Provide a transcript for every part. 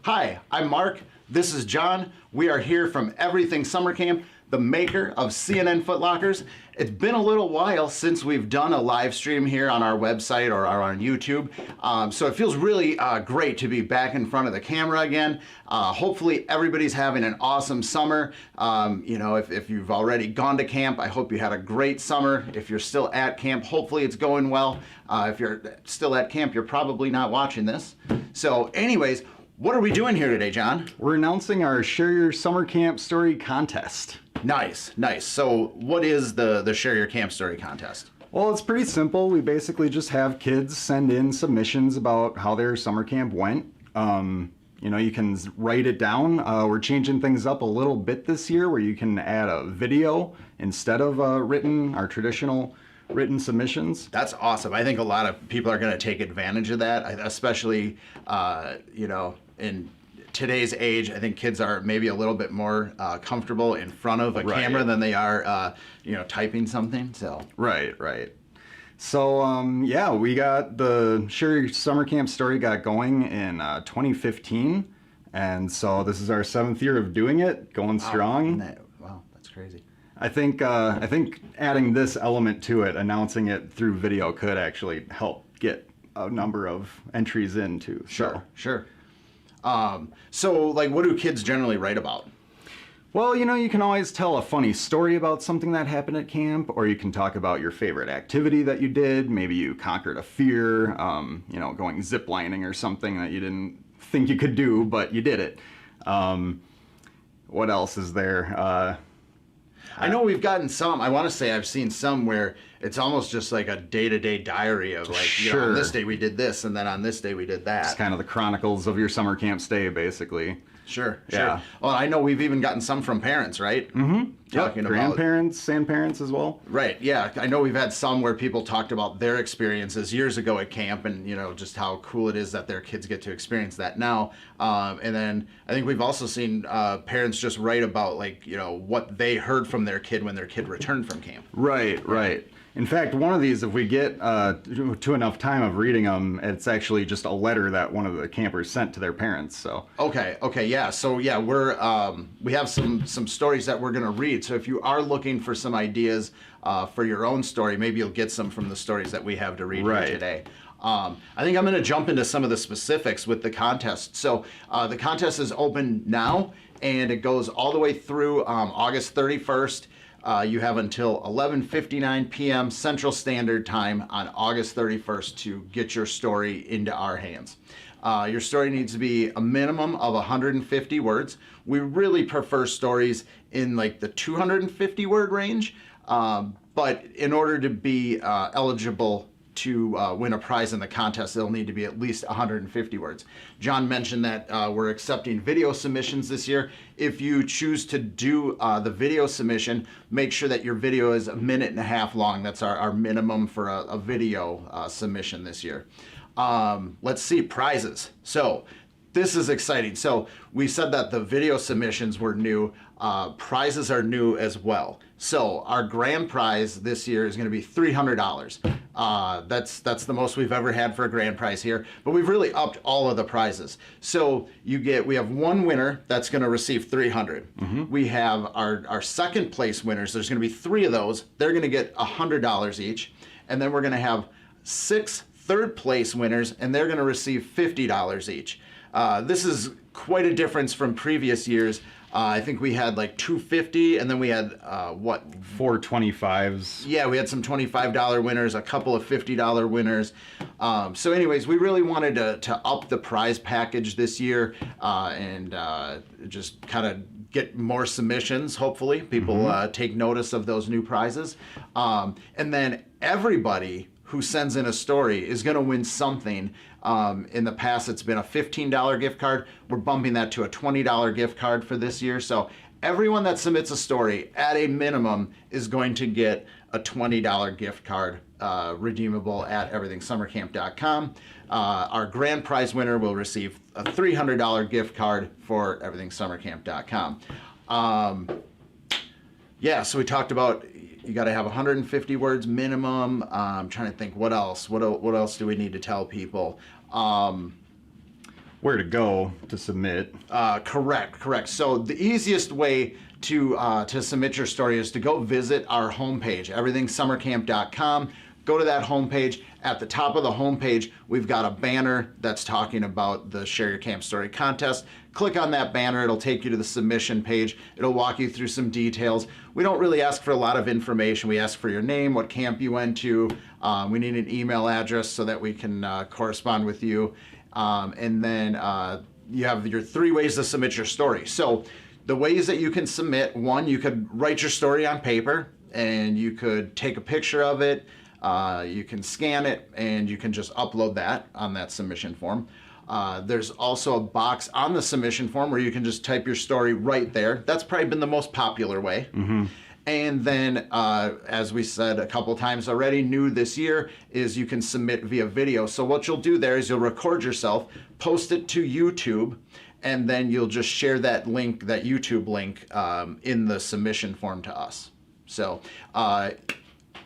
Hi, I'm Mark. This is John. We are here from Everything Summer Camp, the maker of CNN Footlockers. It's been a little while since we've done a live stream here on our website or on YouTube. So it feels really great to be back in front of the camera again. Hopefully everybody's having an awesome summer. You know, if you've already gone to camp, I hope you had a great summer. If you're still at camp, hopefully it's going well. If you're still at camp, you're probably not watching this. So anyways, what are we doing here today, John? We're announcing our Share Your Summer Camp Story contest. Nice, nice. So what is the Share Your Camp Story contest? Well, it's pretty simple. We basically just have kids send in submissions about how their summer camp went. You know, you can write it down. We're changing things up a little bit this year where you can add a video instead of our traditional written submissions. That's awesome. I think a lot of people are going to take advantage of that, especially, you know, in today's age. I think kids are maybe a little bit more comfortable in front of a camera than they are, you know, typing something. So Right. So, yeah, we got the Share Your Summer Camp Story got going in 2015. And so this is our 7th year of doing it, going strong. Wow, that's crazy. I think adding this element to it, announcing it through video, could actually help get a number of entries in too. Sure. So, like, what do kids generally write about? Well, you know, you can always tell a funny story about something that happened at camp, or you can talk about your favorite activity that you did. Maybe you conquered a fear, you know, going ziplining or something that you didn't think you could do, but you did it. What else is there? I know we've gotten some. I want to say I've seen some where it's almost just like a day-to-day diary of, like, you know, on this day we did this, and then on this day we did that. It's kind of the chronicles of your summer camp stay, basically. Sure. Yeah. Well, I know we've even gotten some from parents, right? Mm-hmm. Talking about grandparents and parents as well. Right. Yeah. I know we've had some where people talked about their experiences years ago at camp, and, you know, just how cool it is that their kids get to experience that now. And then I think we've also seen parents just write about, like, you know, what they heard from their kid when their kid returned from camp. Right. In fact, one of these, if we get to enough time of reading them, it's actually just a letter that one of the campers sent to their parents. So okay, yeah. So yeah, we have some stories that we're gonna read. So if you are looking for some ideas for your own story, maybe you'll get some from the stories that we have to read here today. I think I'm going to jump into some of the specifics with the contest. So the contest is open now, and it goes all the way through August 31st. You have until 11:59 p.m. Central Standard Time on August 31st to get your story into our hands. Your story needs to be a minimum of 150 words. We really prefer stories in like the 250 word range, but in order to be eligible to win a prize in the contest, they'll need to be at least 150 words. John mentioned that we're accepting video submissions this year. If you choose to do the video submission, make sure that your video is 1.5 minutes long. That's our minimum for a video submission this year. Let's see, prizes. So this is exciting. So we said that the video submissions were new. Prizes are new as well. So our grand prize this year is going to be $300. That's the most we've ever had for a grand prize here, but we've really upped all of the prizes. So we have one winner that's going to receive $300. We have our second place winners. There's going to be 3 of those. They're going to get $100 each, and then we're going to have 6 third place winners, and they're going to receive $50 each. This is quite a difference from previous years. I think we had like $250, and then we had 4 25s. Yeah, we had some $25 winners, a couple of $50 winners. So anyways, we really wanted to up the prize package this year and just kind of get more submissions. Hopefully people take notice of those new prizes, and then everybody who sends in a story is going to win something. In the past, it's been a $15 gift card. We're bumping that to a $20 gift card for this year. So everyone that submits a story at a minimum is going to get a $20 gift card redeemable at everythingsummercamp.com. Our grand prize winner will receive a $300 gift card for everythingsummercamp.com. Yeah, so we talked about you got to have 150 words minimum. I'm trying to think what else. What else do we need to tell people? where to go to submit. Correct. So the easiest way to submit your story is to go visit our homepage, everythingsummercamp.com. Go to that homepage. At the top of the homepage, we've got a banner that's talking about the Share Your Camp Story contest. Click on that banner. It'll take you to the submission page. It'll walk you through some details. We don't really ask for a lot of information. We ask for your name, what camp you went to. We need an email address so that we can correspond with you. And then you have your 3 ways to submit your story. So the ways that you can submit, one, you could write your story on paper and you could take a picture of it. You can scan it and you can just upload that on that submission form. There's also a box on the submission form where you can just type your story right there. That's probably been the most popular way. And then, as we said a couple times already, new this year is you can submit via video. So what you'll do there is you'll record yourself, post it to YouTube, and then you'll just share that link, that YouTube link, in the submission form to us. So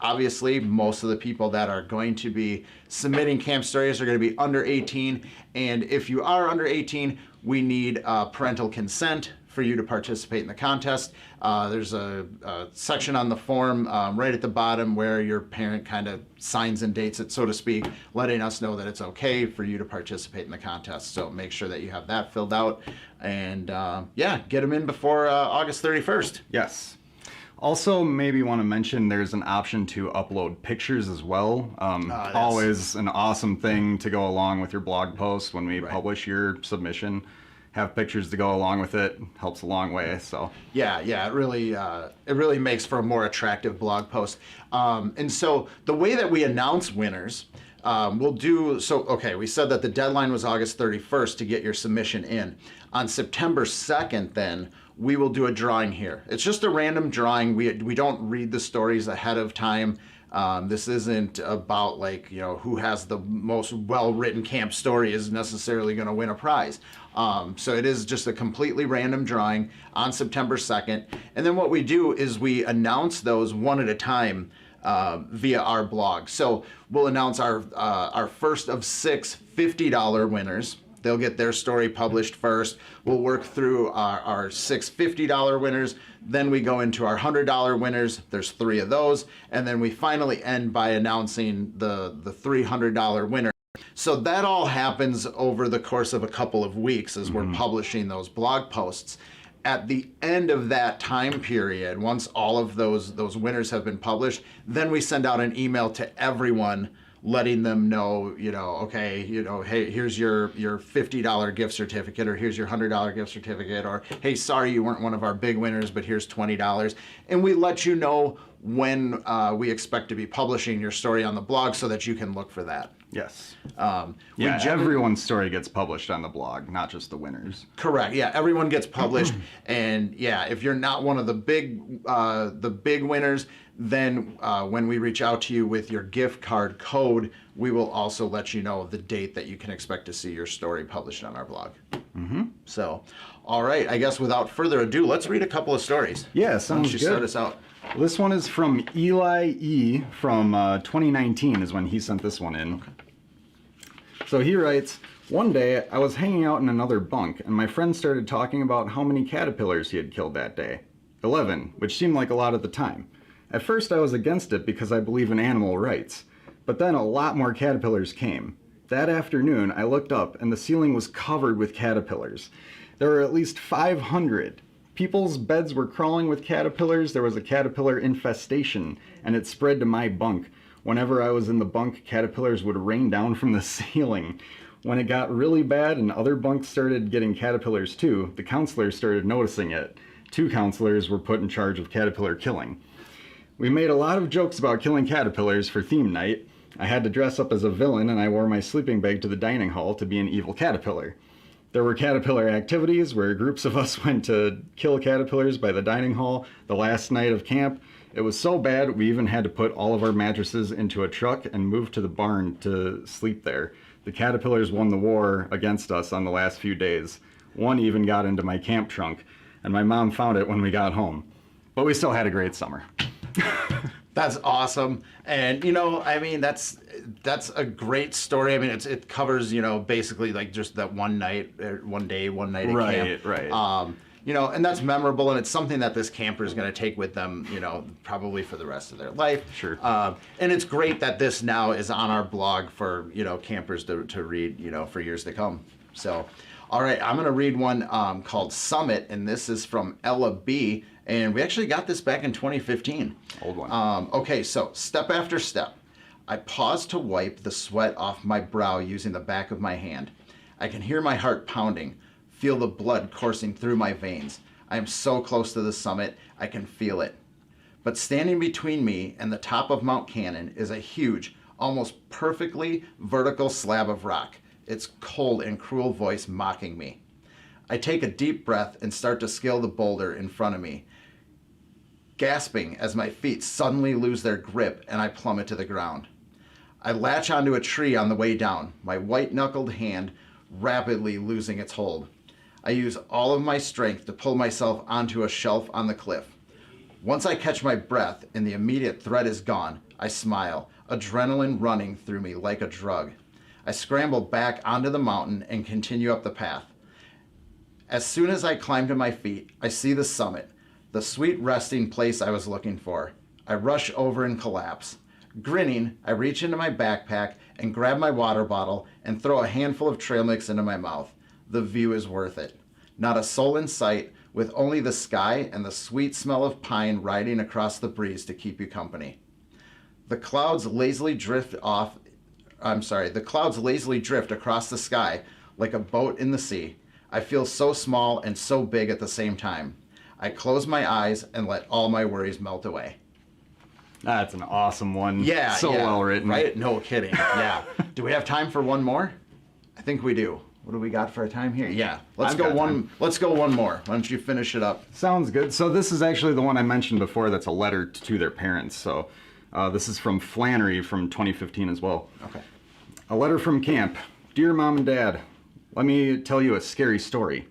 obviously, most of the people that are going to be submitting camp stories are going to be under 18. And if you are under 18, we need parental consent for you to participate in the contest. There's a section on the form right at the bottom where your parent kind of signs and dates it, so to speak, letting us know that it's okay for you to participate in the contest. So make sure that you have that filled out. And yeah, get them in before August 31st. Yes. Also, maybe want to mention there's an option to upload pictures as well. Always an awesome thing to go along with your blog post when we publish your submission. Have pictures to go along with it helps a long way. So yeah, it really makes for a more attractive blog post. And so the way that we announce winners, we'll do so. Okay, we said that the deadline was August 31st to get your submission in. On September 2nd, then we will do a drawing here. It's just a random drawing. We don't read the stories ahead of time. This isn't about like, you know, who has the most well-written camp story is necessarily going to win a prize. So it is just a completely random drawing on September 2nd. And then what we do is we announce those one at a time via our blog. So we'll announce our first of 6 $50 winners. They'll get their story published first. We'll work through our 6 $50 winners. Then we go into our $100 winners. There's 3 of those. And then we finally end by announcing the $300 winner. So that all happens over the course of a couple of weeks as we're publishing those blog posts. At the end of that time period, once all of those winners have been published, then we send out an email to everyone letting them know, you know, okay, you know, hey, here's your $50 gift certificate, or here's your $100 gift certificate, or hey, sorry you weren't one of our big winners, but here's $20. And we let you know when we expect to be publishing your story on the blog so that you can look for that. yes. Everyone's story gets published on the blog, not just the winners. Correct. Yeah, everyone gets published, and yeah, if you're not one of the big winners, then when we reach out to you with your gift card code, we will also let you know the date that you can expect to see your story published on our blog. So, all right. I guess without further ado, let's read a couple of stories. Yeah, sounds Why don't you good. start us out? This one is from Eli E. from 2019 is when he sent this one in. Okay. So he writes, one day I was hanging out in another bunk and my friend started talking about how many caterpillars he had killed that day. 11, which seemed like a lot at the time. At first I was against it because I believe in animal rights, but then a lot more caterpillars came. That afternoon I looked up and the ceiling was covered with caterpillars. There were at least 500. People's beds were crawling with caterpillars. There was a caterpillar infestation, and it spread to my bunk. Whenever I was in the bunk, caterpillars would rain down from the ceiling. When it got really bad and other bunks started getting caterpillars too, the counselors started noticing it. 2 counselors were put in charge of caterpillar killing. We made a lot of jokes about killing caterpillars for theme night. I had to dress up as a villain, and I wore my sleeping bag to the dining hall to be an evil caterpillar. There were caterpillar activities where groups of us went to kill caterpillars by the dining hall the last night of camp. It was so bad we even had to put all of our mattresses into a truck and move to the barn to sleep there. The caterpillars won the war against us on the last few days. One even got into my camp trunk, and my mom found it when we got home. But we still had a great summer. That's awesome. And, I mean, that's a great story. I mean, it covers, basically like just that one night, one day, one night at camp. Right. And that's memorable, and it's something that this camper is going to take with them, probably for the rest of their life. Sure. And it's great that this now is on our blog for, campers to read, for years to come. So, all right, I'm going to read one called Summit, and this is from Ella B. And we actually got this back in 2015. Old one. Okay, so step after step. I pause to wipe the sweat off my brow using the back of my hand. I can hear my heart pounding, feel the blood coursing through my veins. I am so close to the summit, I can feel it. But standing between me and the top of Mount Cannon is a huge, almost perfectly vertical slab of rock, its cold and cruel voice mocking me. I take a deep breath and start to scale the boulder in front of me, gasping as my feet suddenly lose their grip and I plummet to the ground. I latch onto a tree on the way down, my white-knuckled hand rapidly losing its hold. I use all of my strength to pull myself onto a shelf on the cliff. Once I catch my breath and the immediate threat is gone, I smile, adrenaline running through me like a drug. I scramble back onto the mountain and continue up the path. As soon as I climb to my feet, I see the summit, the sweet resting place I was looking for. I rush over and collapse. Grinning, I reach into my backpack and grab my water bottle and throw a handful of trail mix into my mouth. The view is worth it. Not a soul in sight, with only the sky and the sweet smell of pine riding across the breeze to keep you company. The clouds lazily drift across the sky like a boat in the sea. I feel so small and so big at the same time. I close my eyes and let all my worries melt away. That's an awesome one. Yeah. So yeah, well written. Right? No kidding. Yeah. Do we have time for one more? I think we do. What do we got for a time here? Yeah. Let's go one more. Why don't you finish it up? Sounds good. So this is actually the one I mentioned before that's a letter to their parents. So this is from Flannery from 2015 as well. Okay. A letter from camp. Dear Mom and Dad, let me tell you a scary story.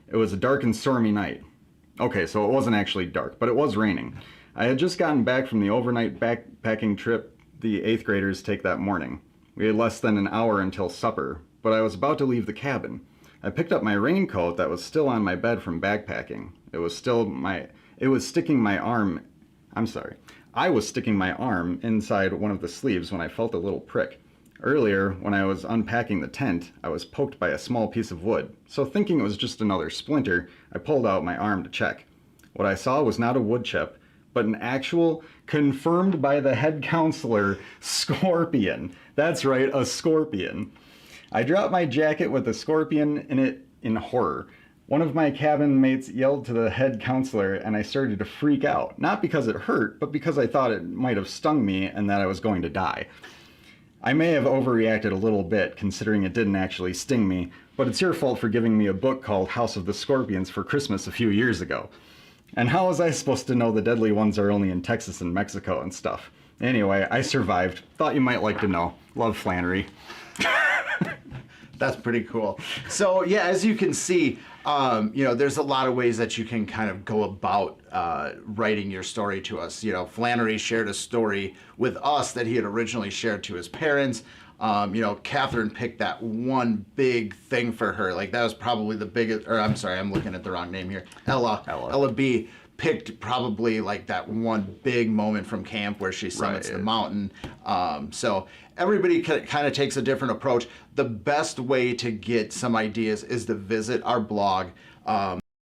It was a dark and stormy night. Okay, so it wasn't actually dark, but it was raining. I had just gotten back from the overnight backpacking trip the 8th graders take that morning. We had less than an hour until supper, but I was about to leave the cabin. I picked up my raincoat that was still on my bed from backpacking. I was sticking my arm inside one of the sleeves when I felt a little prick. Earlier, when I was unpacking the tent, I was poked by a small piece of wood, so thinking it was just another splinter, I pulled out my arm to check. What I saw was not a wood chip, but an actual, confirmed by the head counselor, scorpion. That's right, a scorpion. I dropped my jacket with a scorpion in it in horror. One of my cabin mates yelled to the head counselor and I started to freak out, not because it hurt, but because I thought it might have stung me and that I was going to die. I may have overreacted a little bit, considering it didn't actually sting me, but it's your fault for giving me a book called House of the Scorpions for Christmas a few years ago. And how was I supposed to know the deadly ones are only in Texas and Mexico and stuff? Anyway, I survived. Thought you might like to know. Love, Flannery. That's pretty cool. So yeah, as you can see, there's a lot of ways that you can kind of go about writing your story to us. Flannery shared a story with us that he had originally shared to his parents. Catherine picked that one big thing for her. Like that was probably the biggest, or I'm sorry, I'm looking at the wrong name here. Ella B picked probably like that one big moment from camp where she summits the mountain. So everybody kind of takes a different approach. The best way to get some ideas is to visit our blog.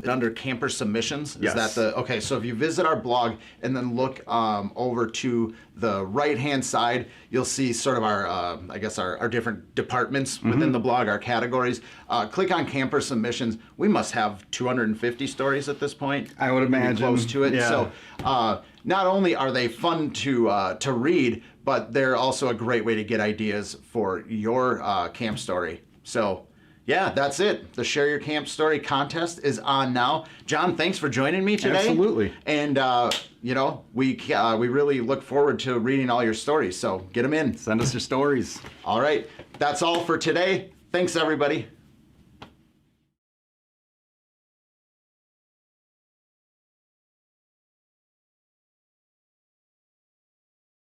Under camper submissions. Yes. Is that okay? So if you visit our blog and then look over to the right-hand side, you'll see sort of our different departments within the blog, our categories. Click on camper submissions. We must have 250 stories at this point. I would imagine. Close to it. Yeah. So not only are they fun to read, but they're also a great way to get ideas for your camp story. So. Yeah, that's it. The Share Your Camp Story contest is on now. John, thanks for joining me today. Absolutely. And, we really look forward to reading all your stories, so get them in. Send us your stories. All right, that's all for today. Thanks, everybody.